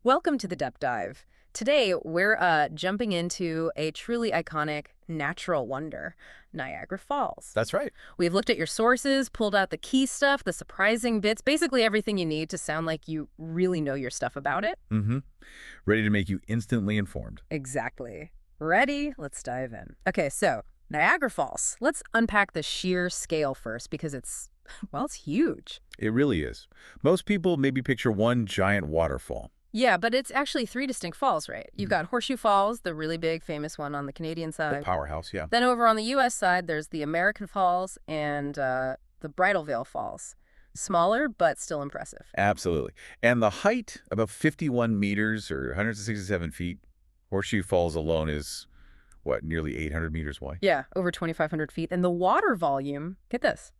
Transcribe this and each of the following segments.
Welcome to the Depth Dive. Today, we're jumping into a truly iconic natural wonder, Niagara Falls. That's right. We've looked at your sources, pulled out the key stuff, the surprising bits, basically everything you need to sound like you really know your stuff about it. Mm-hmm. Ready to make you instantly informed. Exactly. Ready? Let's dive in. Okay, so Niagara Falls. Let's unpack the sheer scale first because it's huge. It really is. Most people maybe picture one giant waterfall. Yeah, but it's actually three distinct falls, right? You've got Horseshoe Falls, the really big, famous one on the Canadian The side. powerhouse, yeah. Then over on the U.S. side, there's the American Falls and the Bridal Veil Falls. Smaller, but still impressive. Absolutely. And the height, about 51 meters or 167 feet. Horseshoe Falls alone is, what, nearly 800 meters wide? Yeah, over 2,500 feet. And the water volume, get this,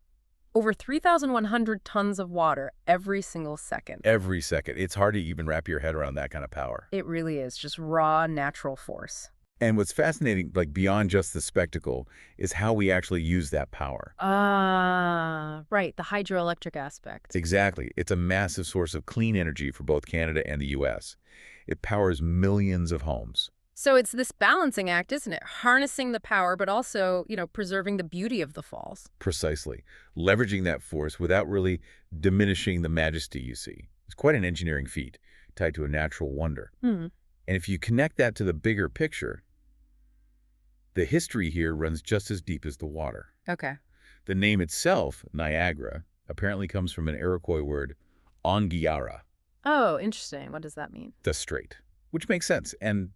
over 3,100 tons of water every single second. Every second. It's hard to even wrap your head around that kind of power. It really is just raw natural force. And what's fascinating, like beyond just the spectacle, is how we actually use that power. Ah, right, the hydroelectric aspect. Exactly. It's a massive source of clean energy for both Canada and the U.S. It powers millions of homes. So it's this balancing act, isn't it? Harnessing the power, but also, preserving the beauty of the falls. Precisely. Leveraging that force without really diminishing the majesty you see. It's quite an engineering feat tied to a natural wonder. Hmm. And if you connect that to the bigger picture, the history here runs just as deep as the water. Okay. The name itself, Niagara, apparently comes from an Iroquois word, Ongiara, Oh, interesting. What does that mean? the strait, which makes sense. And,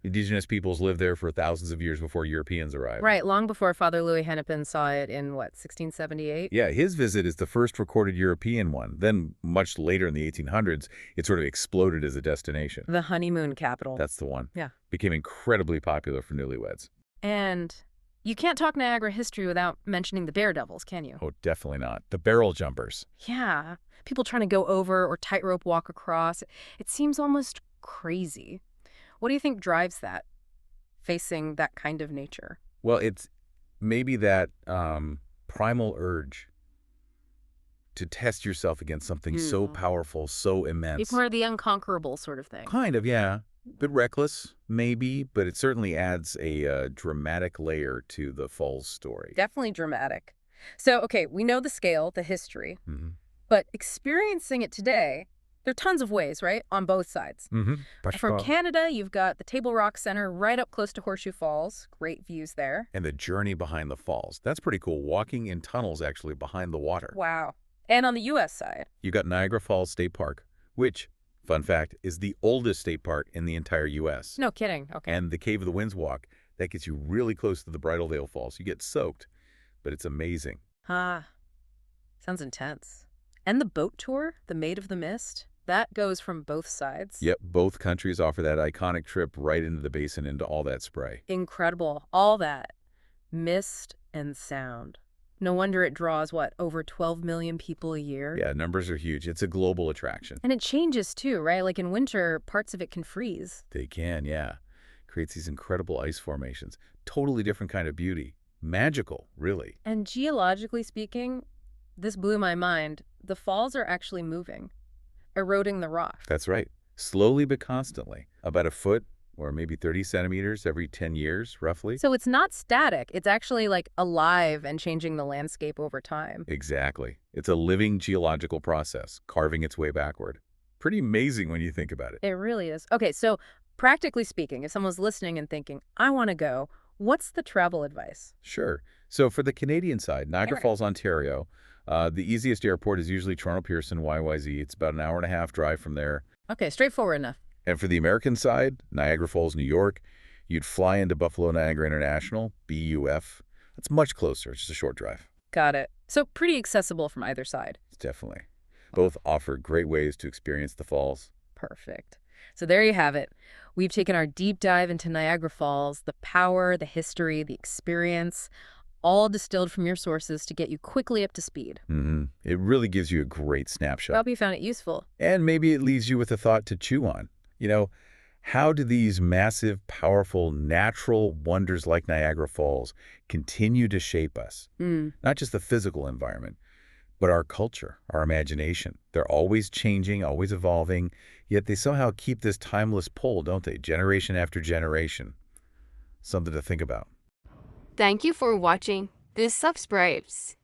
indigenous peoples lived there for thousands of years before Europeans arrived. Right, long before Father Louis Hennepin saw it in, what, 1678? Yeah, his visit is the first recorded European one. Then, much later in the 1800s, it sort of exploded as a destination. The honeymoon capital. That's the one. Yeah. Became incredibly popular for newlyweds. And you can't talk Niagara history without mentioning the Bear Devils, can you? Oh, definitely not. The barrel jumpers. Yeah, people trying to go over or tightrope walk across. It seems almost crazy. What do you think drives that, facing that kind of nature? Well, it's maybe that primal urge to test yourself against something so powerful, so immense. It's more the unconquerable sort of thing. Kind of, yeah. Bit reckless, maybe, but it certainly adds a dramatic layer to the Falls story. Definitely dramatic. So, okay, we know the scale, the history, Mm-hmm. but experiencing it today, there are tons of ways, right, on both sides. Mm-hmm. From Canada, you've got the Table Rock Center right up close to Horseshoe Falls. Great views there. And the journey behind the falls. That's pretty cool. Walking in tunnels actually behind the water. Wow. And on the U.S. side, You got Niagara Falls State Park, which, fun fact, is the oldest state park in the entire U.S. no kidding. Okay. And the Cave of the Winds Walk, that gets you really close to the Bridal Veil Falls. You get soaked, but it's amazing. Ah, sounds intense. And the boat tour, the Maid of the Mist, that goes from both sides. Yep, both countries offer that iconic trip right into the basin, into all that spray. Incredible. All that. Mist and sound. No wonder it draws, what, over 12 million people a year? Yeah, numbers are huge. It's a global attraction. And it changes too, right? Like in winter, parts of it can freeze. They can, yeah. Creates these incredible ice formations. Totally different kind of beauty. Magical, really. And geologically speaking, this blew my mind. The falls are actually moving, eroding the rock. That's right. Slowly but constantly. About a foot or maybe 30 centimeters every 10 years, roughly. So it's not static. It's actually like alive and changing the landscape over time. Exactly. It's a living geological process, carving its way backward. Pretty amazing when you think about it. It really is. Okay, so practically speaking, if someone's listening and thinking, I want to go, what's the travel advice? Sure. So for the Canadian side, Niagara Alright. Falls, Ontario, the easiest airport is usually Toronto Pearson, YYZ. It's about an hour and a half drive from there. Okay, straightforward enough. And for the American side, Niagara Falls, New York, you'd fly into Buffalo Niagara International, BUF. That's much closer. It's just a short drive. Got it. So pretty accessible from either side. Definitely. Both offer great ways to experience the falls. Perfect. So there you have it. We've taken our deep dive into Niagara Falls, the power, the history, the experience, all distilled from your sources to get you quickly up to speed. It really gives you a great snapshot. Hope you found it useful. And maybe it leaves you with a thought to chew on. How do these massive, powerful, natural wonders like Niagara Falls continue to shape us? Not just the physical environment, But our culture, our imagination, they're always changing, always evolving, yet they somehow keep this timeless pull, don't they? Generation after generation. Something to think about. Thank you for watching. This subscribes.